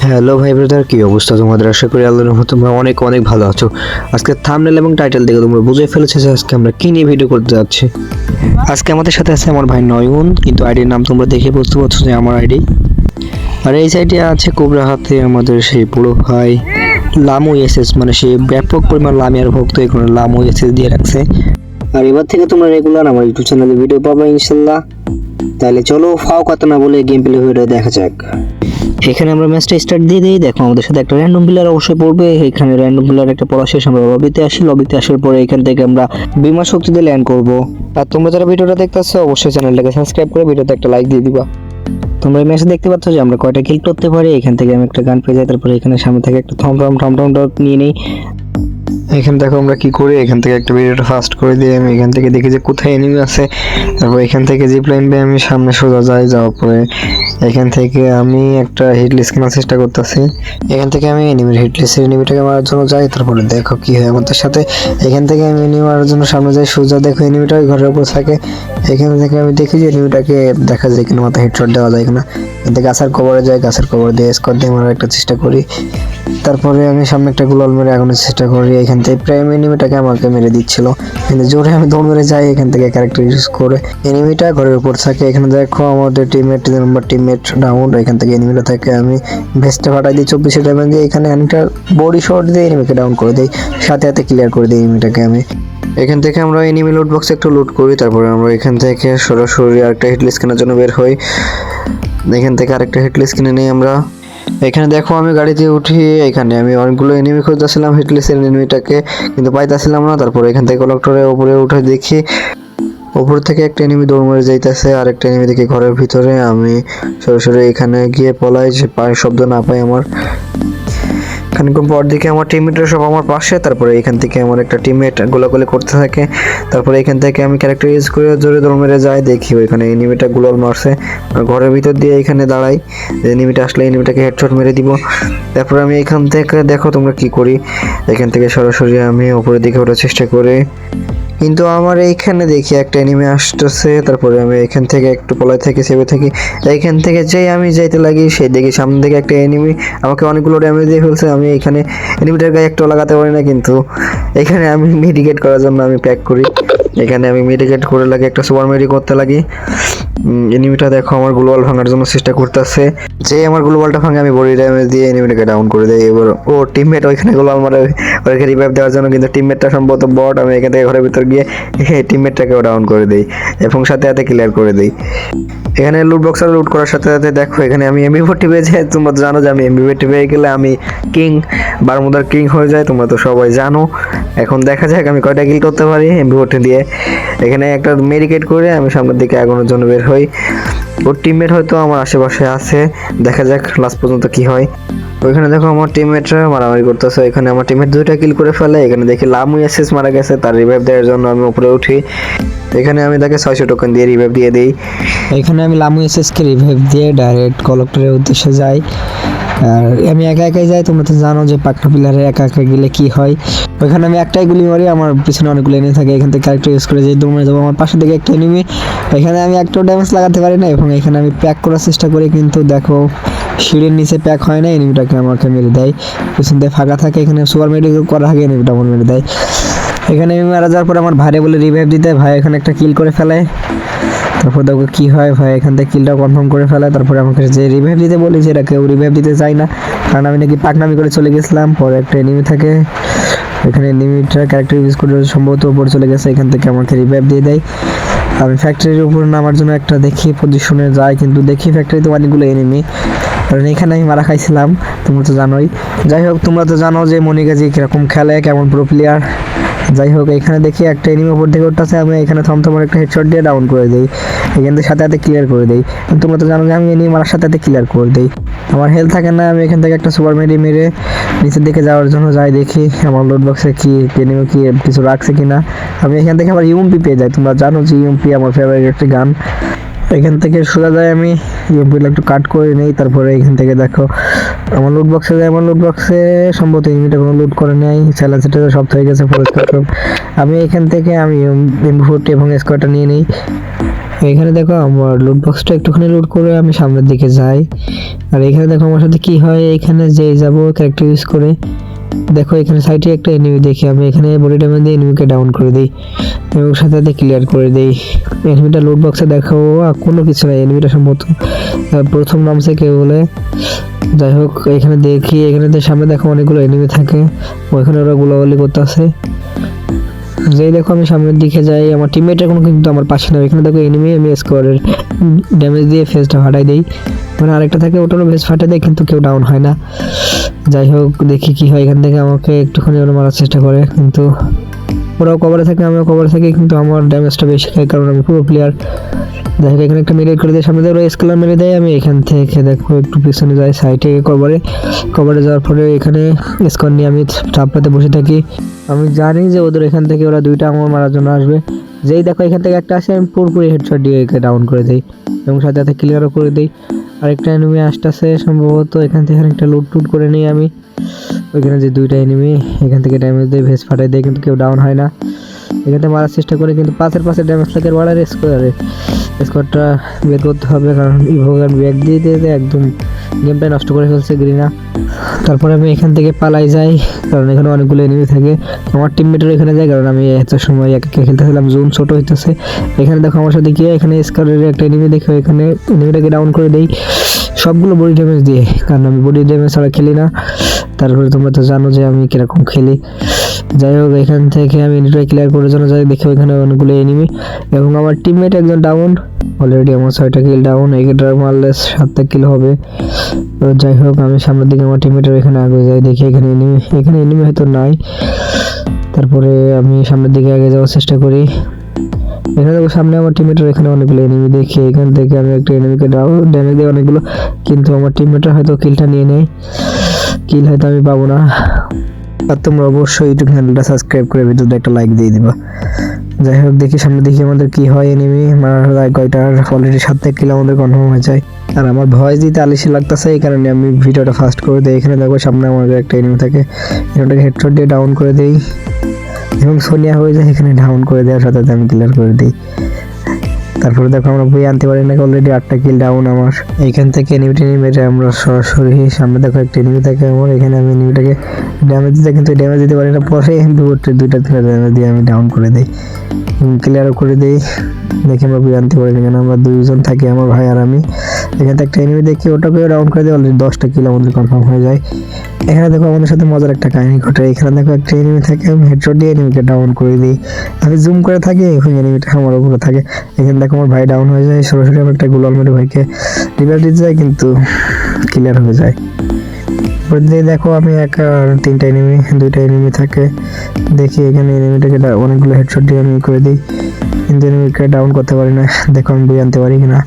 Hello ভাই brother, কি অবস্থা তোমাদের? আশা করি আল্লাহর রহমতে তোমরা অনেক অনেক ভালো আছো। আজকে থাম্বনেল এবং টাইটেল দেখে তোমরা বুঝে ফেলেছো যে আজকে আমরা কি নিয়ে ভিডিও করতে যাচ্ছি। আজকে আমাদের সাথে আছে আমার ভাই নয়ন, কিন্তু আইডির নাম তোমরা দেখে বুঝতে পারছো যে আমার আইডি। আর এই সাইডে আছে কোবরা হাতে আমাদের সেই বড় ভাই লামু এসএস, মানে সে ব্যাপক পরিমাণ লামিয়ার ভক্ত, এখন লামু এসএস দিয়ে রাখছে। আর এবার থেকে তোমরা রেগুলার আমার ইউটিউব চ্যানেলে ভিডিও পাবে ইনশাল্লাহ। তাহলে চলো ফাও কথা না বলে গেম প্লে ভিডিও দেখা যাক। এখানে আমরা ম্যাচটা স্টার্ট দিয়ে দিই। দেখো আমাদের সাথে একটা র্যান্ডম প্লেয়ার অবশ্যই পড়বে। এখানে র্যান্ডম প্লেয়ার একটা পড়া শেষ আমরা লবিতে আসি। লবিতে আসার পরে এখান থেকে আমরা বিমা শক্তিতে ল্যান্ড করব। আর তোমরা যারা ভিডিওটা দেখতেছো অবশ্যই চ্যানেলটাকে সাবস্ক্রাইব করে ভিডিওতে একটা লাইক দিয়ে দিবা। তোমরা এই ম্যাচে দেখতে পাচ্ছ যে আমরা কয়টা কিল করতে পারি। এখান থেকে আমি একটা গান পেয়ে যাই, তারপরে এখানে সামনে থেকে একটা থম ডট নিয়ে নিই। এখানে দেখো আমরা কি করি, এখান থেকে একটা ভিডিওটা ফাস্ট করে দিই। আমি এখান থেকে দেখি যে কোথায় এনিমি আছে, তারপর এখান থেকে জিপ লাইন দিয়ে আমি সামনে সোজা যাই। যাওয়ার পরে এখান থেকে আমি একটা হিটলিস্ট কেনার চেষ্টা করতেছি। এখান থেকে আমি এনিমিটাকে মারার জন্য যাই। তারপরে দেখো কি হয় আমাদের সাথে। এখান থেকে আমি এনিমি মারার জন্য সামনে যাই, সোজা দেখো এনিমিটা ওই ঘরের উপর থাকে। এখান থেকে আমি দেখি যে এনিমিটাকে দেখা যায় কিনা, মাথা হেডশট দেওয়া যায় কিনা। এতে গাছের কভারে যাই, গাছের কভার দিয়ে স্কোয়াড দিয়ে মারার একটা চেষ্টা করি। তারপরে আমি সামনে একটা গ্লোয়াল মেরে আগুনের চেষ্টা করি। এখান থেকে প্রায় এনিমিটাকে আমাকে মেরে দিচ্ছিল, কিন্তু জোরে আমি দৌড় মেরে যাই। এখান থেকে ক্যারেক্টার ইউজ করে এনিমিটা ঘরের উপর থাকে। এখানে দেখো আমাদের টিমমেট ডাউন। এখান থেকে এনিমিটা থেকে আমি ভেস্টে ফাটাই দিই 24 ড্যামেজ দিয়ে। এখানে একটা বডি শট দিয়ে এনিমিকে ডাউন করে দিই, সাথে সাথে ক্লিয়ার করে দিই এনিমিটাকে আমি। এখান থেকে আমরা এনিমি লুট বক্সে একটু লুট করি। তারপরে আমরা এখান থেকে সরাসরি আরেকটা হিটলিস্ট কেনার জন্য বের হই। এখান থেকে আরেকটা হিটলিস্ট কিনে নিই আমরা। এখানে দেখো আমি গাড়িতে উঠি। এখানে আমি অনেকগুলো এনিমি খুঁজতেছিলাম, হিটলিস্টের এনিমিটাকে, কিন্তু পাইতেছিলাম না। তারপর এখান থেকে কলেক্টরের উপরে উঠে দেখি উপর থেকে একটা এনিমি দৌড় মারে যাইতেছে, আর একটা এনিমি দেখি ঘরের ভিতরে। আমি সরাসরি এখানে গিয়ে পলাই, যে পায়ের শব্দ না পাই আমার। খানিকক্ষণ পর দিকে আমার টিমমেটরা সব আমার পাশে। তারপরে এখান থেকে আমার একটা টিমমেট গোলাগুলি করতে থাকে। তারপরে এখান থেকে আমি ক্যারেক্টার ইউজ করে জোরে দৌড় মেরে যাই। দেখি ওইখানে এনিমিটা গোলাল মারছে, ঘরের ভিতর দিয়ে এখানে দাঁড়াই, এনিমিটা আসলে এনিমিটাকে হেডশট মেরে দিব। তারপরে আমি এখান থেকে দেখো তোমরা কি করি, এখান থেকে সরাসরি আমি উপরের দিকে ওঠার চেষ্টা করি, কিন্তু আমার এইখানে দেখি একটা এনিমি আসতেছে। তারপরে আমি এখান থেকে একটু পলাই থেকে সেভে থাকি। এইখান থেকে যেই আমি যাইতে লাগি, সেই দেখি সামনে থেকে একটা এনিমি আমাকে অনেকগুলো ড্যামেজ দিয়ে ফেলছে। আমি এখানে এনিমিটার গায়ে একটু লাগাতে পারি না, কিন্তু এখানে আমি মেডিকেট করার জন্য আমি প্যাক করি। এখানে আমি মেডিকেট করে লাগি, একটা সুপার মেডি করতে লাগি। এনিমিটা দেখো আমার গ্লোবাল ভাঙার জন্য চেষ্টা করতেছে। যে আমার গ্লোবালটা ভাঙে আমি বডি ড্যামেজ দিয়ে এনিমিটাকে ডাউন করে দেই। এবার ও টিমমেট ওইখানে গ্লোবাল মারে ওকে রিভাইভ দেওয়ার জন্য, কিন্তু টিমমেটটা সম্ভবত বট। আমি এখান থেকে ঘরের ভিতর গিয়ে টিমমেটটাকেও ডাউন করে দেই এবং সাথে সাথে ক্লিয়ার করে দেই। এখানে লুট বক্সার লুট করার সাথে সাথে দেখো এখানে আমি এমবি40 পেয়ে যাই। তোমরা তো জানো যে আমি এমবি40 পেয়ে গেলে আমি কিং, বারমুদার কিং হয়ে যায়, তোমরা তো সবাই জানো। এখন দেখা যাক আমি কয়টা কিল করতে পারি এমবি40 দিয়ে। এখানে একটা মেডিকেট করে আমি সামনের দিকে আগানোর জন্য বের হই। ওর টিমমেট হয়তো আমার আশেপাশে আছে, দেখা যাক লাস্ট পর্যন্ত কি হয়। ওইখানে দেখো আমার টিমমেটরা মারামারি করতেছে। এখানে আমার টিমমেট 2টা কিল করে ফেলে। এখানে দেখি লামু এসএস মারা গেছে, তার রিভাইভ দেওয়ার জন্য আমি উপরে উঠি। এখানে আমি তাকে 600 টোকেন দিয়ে রিভাইভ দিয়ে দিই। এখানে আমি লামু এসএসকে রিভাইভ দিয়ে ডাইরেক্ট কলেক্টরের উদ্দেশ্যে যাই। আর আমি একা একাই যাই, তোমরা তো জানো যে পাকনা পিলারে একা একা গেলে কি হয়। ওইখানে আমি একটাই গুলি মারি, আমার পিছনে অনেকগুলো এনিমি থাকে। এখান থেকে ক্যারেক্টার ইউজ করে যাই, দৌড়ে যাবো। আমার পাশে থেকে একটা এনিমি, এখানে আমি একটাও ড্যামেজ লাগাতে পারি না, এবং এখানে আমি প্যাক করার চেষ্টা করি, কিন্তু দেখো সিঁড়ির নিচে প্যাক হয় না। এনিমিটাকে আমাকে মেরে দেয়, পিছন দিয়ে ফাঁকা থাকে। এখানে সুপার মেডিকেল করার আগে এনিমিটা আমার মেরে দেয়। এখানে আমি মারা যাওয়ার পর আমার ভাইরে বলে রিভাইভ দিতে, ভাই এখানে একটা কিল করে ফেলে। তারপর দেখো কি হয়, ভাই এখান থেকে কিলটা কনফার্ম করে ফেলে। তারপরে আমাকে যে রিভাইভ দিতে বলি, সেটা কেউ রিভাইভ দিতে চায় না, কারণ আমি নাকি পাকনামি করে চলে গেছিলাম। পরে একটা এনিমি থাকে, এখানে এনিমিটার ক্যারেক্টার ইউজ করে সম্ভবত উপরে চলে গেছে। এখান থেকে আমাকে রিভাইভ দিয়ে দেয়। আমি ফ্যাক্টরির উপর নামার জন্য একটা দেখি পজিশনে যাই, কিন্তু দেখি ফ্যাক্টরিতে অনেকগুলো এনিমি, কারণ এখানে আমি মারা খাইছিলাম, তোমরা তো জানোই। যাই হোক, তোমরা তো জানো যে মনিকাজি কিরকম খেলে, কেমন প্রো প্লেয়ার। যাই হোক, এখানে দেখি একটা এনিমি উপর থেকে উঠতেছে, আমি এখানে থমথমার একটা হেডশট দিয়ে ডাউন করে দিই। এখান থেকে সাথে সাথে ক্লিয়ার করে দিই। তোমরা তো জানো যে আমি এনিমি মারার সাথে সাথে ক্লিয়ার করে দিই, আমার হেলথ থাকে না। আমি এখান থেকে একটা সুপার মেডি মেরে নিচের দিকে যাওয়ার জন্য যাই, দেখি আমার লোড বক্সে কি এনিমি কি কিছু রাখছে কিনা। আমি এখান থেকে আবার ইউএমপি পেয়ে যাই। তোমরা জানো যে ইউএমপি আমার ফেভারিট একটা গান। এখান থেকে সোজা যায়, আমি ইউএমপিটা একটু কাট করে নেই। তারপরে এখান থেকে দেখো আমার লুট বক্সে যায়। আমার লুট বক্সে সম্ভবত এনিমিটা কোনো লুট করে নেই, চ্যালেঞ্জটা সব হয়ে গেছে ফরেস্ট। আমি এখান থেকে আমি এমবি40 এবং স্কোয়াডটা নিয়ে নিই। এখানে দেখো আমার লুট বক্সটা একটুখানি লুট করে আমি সামনের দিকে যাই। আর এখানে দেখো আমার সাথে কি হয়, এখানে যে যাবো ক্যারেক্টার ইউজ করে, দেখো এখানে সাইডে একটা এনিমি দেখি, আমি এখানে বডি ড্যামেজ দিয়ে এনিমিকে ডাউন করে দিই এবং সাথে সাথে ক্লিয়ার করে দিই। এনিমিটা লুট বক্সে দেখো কোনো কিছু নাই, এনিমিটা সম্ভবত প্রথম নামছে কেউ বলে। যাই হোক এখানে দেখি, এখানে সামনে দেখো অনেকগুলো এনিমি থাকে, ওইখানে ওরা গোলাগুলি করতেছে। যেই দেখো আমি সামনের দিকে যাই, আমার টিমমেটের কোনো কিন্তু আমার পাশে না, এখানে দেখো এনিমি, আমি স্কোয়ারের ড্যামেজ দিয়ে ফেসটা ফাটাই দিই, মানে আরেকটা থাকে ওটারও ফেস ফাটাই দেয় কিন্তু কেউ ডাউন হয় না। যাই হোক দেখি কি হয়, এখান থেকে আমাকে একটুখানি ওরা মারার চেষ্টা করে কিন্তু ওরাও কভারে থাকে, আমিও কভারে থাকি, কিন্তু আমার ড্যামেজটা বেশি খাই কারণ আমি পুরো প্লেয়ার। যাই হোক এখানে একটা মেরে করে দেয়, সামনে দিয়ে ওরা স্কেলার মেরে দেয়, আমি এখান থেকে দেখো একটু পিছনে যাই সাইডে কভারে যাওয়ার পরে এখানে স্কোর নিয়ে আমি চাপড়াতে বসে থাকি। আমি জানি যে ওদের এখান থেকে ওরা দুইটা আমার মারার জন্য আসবে। যেই দেখো এখান থেকে একটা আসে, আমি পুরোপুরি হেডশট দিয়ে একে ডাউন করে দিই এবং সাথে সাথে ক্লিয়ারও করে দিই। আরেকটা এনিমি আসতেছে সম্ভবত, এখান থেকে একটা লুট করে নিই আমি। ওইখানে যে দুইটা এনিমি, এখান থেকে ড্যামেজ দিয়ে ভেস ফাটাই দেয় কিন্তু কেউ ডাউন হয় না। এখান থেকে মারার চেষ্টা করে কিন্তু পাশে ড্যামেজ লাগে বাড়ার স্কোয়ারটা বের করতে হবে, কারণ ইভোগান ব্যাগ দিয়ে একদম গেমটা নষ্ট করে ফেলছে গ্রিনা। তারপরে আমি এখান থেকে পালাই যাই কারণ এখানে অনেকগুলো এনিমি থাকে। আমার টিমমেটের এখানে যায় কারণ আমি এত সময় একে খেলতেছিলাম, জোন ছোট হইতেছে। এখানে দেখো আমার সাথে গিয়ে এখানে স্কারের একটা এনিমি দেখে এখানে এনিমিটাকে ডাউন করে দেই সবগুলো বডি ড্যামেজ দিয়ে, কারণ আমি বডি ড্যামেজ ছাড়া খেলি না। তারপরে তোমরা তো জানো যে আমি কিরকম খেলি। যাই হোক এখান থেকে আমি এনিমিটাকে ক্লিয়ার করার জন্য যাই, দেখি ওইখানে অনেকগুলো এনিমি এবং আমার টিমমেট একজন ডাউন, অলরেডি আমার 6টা কিল ডাউন, এটার মারলে 7টা কিল হবে। তো যাই হোক আমি সামনের দিকে আমার টিমমেটের এখানে আগে যাই, দেখি এখানে এনিমি হয়তো নাই। তারপরে আমি সামনের দিকে আগে যাওয়ার চেষ্টা করি। এখানে দেখো সামনে আমার টিমমেটের এখানে অনেকগুলো এনিমি দেখি, এখান থেকে আমি একটা এনিমিকে ড্যামেজ দিই অনেকগুলো, কিন্তু আমার টিমমেটরা হয়তো কিলটা নিয়ে নেয়, কিল হয়তো আমি পাবো না। আর তোমরা অবশ্যই ইউটিউব চ্যানেলটা সাবস্ক্রাইব করে ভিডিওতে একটা লাইক দিয়ে দিবা। যাই হোক দেখি সামনে দেখি আমাদের কি হয়, এনিমি মারার কয়টার অলরেডি 7টা কিল আমাদের কনফার্ম হয়ে যায়। আর আমার ভয়েস দিতে আলিশি লাগতেছে, এই কারণে আমি ভিডিওটা ফাস্ট করে দিই। এখানে দেখো সামনে আমাদের একটা এনিমি থাকে, এটাকে হেডশট দিয়ে ডাউন করে দিই এবং সোনিয়া হয়ে যায়, এখানে ডাউন করে দেওয়ার সাথে আমি ক্লিয়ার করে দিই। তারপরে দেখো আমরা বই আনতে পারি না, অলরেডি 8টা কিল ডাউন আমার। এইখান থেকে এনিমিটা মেরে আমরা সরাসরি সামনে দেখো একটা এনিমি থাকে আমার, এখানে আমি এনিমিটাকে ড্যামেজ দিতে কিন্তু ড্যামেজ দিতে পারি না, পরে দুইটা ড্যামেজ দিয়ে আমি ডাউন করে দিই, ক্লিয়ারও করে দিই। দেখি আমরা বই আনতে পারি না, কেন আমরা দুইজন থাকি আমার ভাই আর আমি। এখানে একটা এনিমি দেখি ওটাকেও ডাউন করে দিই, অলরেডি 10টা কিল আমাদের কনফার্ম হয়ে যায়। এখানে দেখো আমাদের সাথে মজার একটা কাহিনী ঘটে, এখানে দেখো একটা এনিমি থাকে, আমি হেডশট দিয়ে এনিমিকে ডাউন করে দিই, আমি জুম করে থাকি, এখন এনিমিটা আমার উপরে থাকে। এখানে দেখো আমার ভাই ডাউন হয়ে যায়, সরাসরি আমি একটা গোলাল মেরে ভাইকে রিভাইভ দিতে যাই কিন্তু ক্লিয়ার হয়ে যায়। দেখো আমি দুইটা এনিমি থাকে, দেখি এখানে এনিমিটাকে অনেকগুলো হেডশট দিয়ে আমি করে দিই, কিন্তু এনিমিকে ডাউন করতে পারি না। দেখো আমি বই আনতে পারি কিনা।